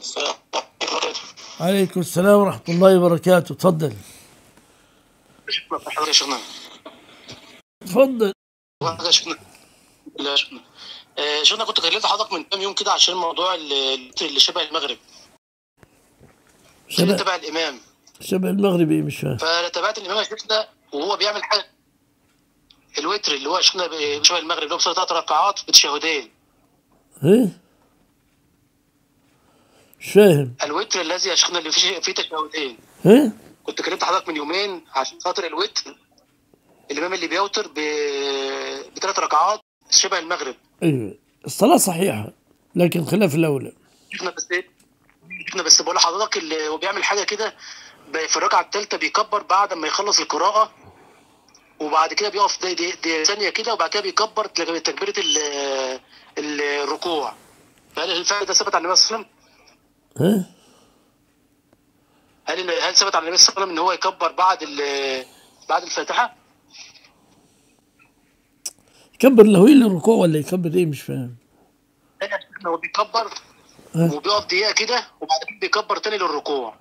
السلام عليكم. عليكم السلام ورحمة الله وبركاته. تفضل. حضرتك يا شيخنا. تفضل. واحد يا شيخنا. لا يا شيخنا. شيخنا كنت كلمت حضرتك من كام يوم كده عشان موضوع اللي شبه المغرب. اللي شبه تبع الامام. شبه المغربي مش فاهم. فتابعت الامام يا شيخنا وهو بيعمل حاجه. الوتر اللي هو يا شيخنا شبه المغرب اللي هو بصلي 3 ركعات بتشهدين. ايه مش فاهم. الوتر الذي يا شيخنا اللي فيه تشهدين. ايه كنت كلمت حضرتك من يومين عشان خاطر الوتر. الامام اللي بيوتر ب3 ركعات شبه المغرب. ايوه الصلاة صحيحة لكن خلاف الأولى. شيخنا بس ايه؟ شيخنا بس بقول لحضرتك اللي هو بيعمل حاجه كده. في الركعه الثالثه بيكبر بعد ما يخلص القراءه. وبعد كده بيقف دي ثانيه كده وبعد كده بيكبر تكبيره الركوع. هل الفعل ده ثبت عن النبي صلى الله عليه وسلم؟ ايه هل ثبت عن النبي صلى الله عليه وسلم ان هو يكبر بعد الفاتحه؟ يكبر لهوي للركوع ولا يكبر ايه مش فاهم. هو بيكبر وبيقف دقيقه كده وبعد كده بيكبر تاني للركوع.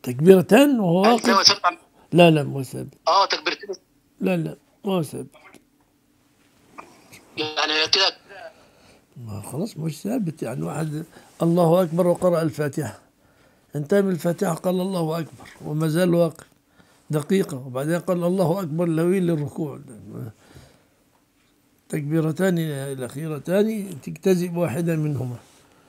تكبيرتان وهو هل ده واقف. ثبت عن لا مو ثابت. تكبيرتين؟ لا مو ثابت. يعني كده. ما خلاص مش ثابت. يعني واحد الله أكبر وقرأ الفاتحة، انتهى من الفاتحة قال الله أكبر وما زال واقف دقيقة وبعدين قال الله أكبر لهوي للركوع. تكبيرتان الأخيرتان تجتزئ واحدة منهما.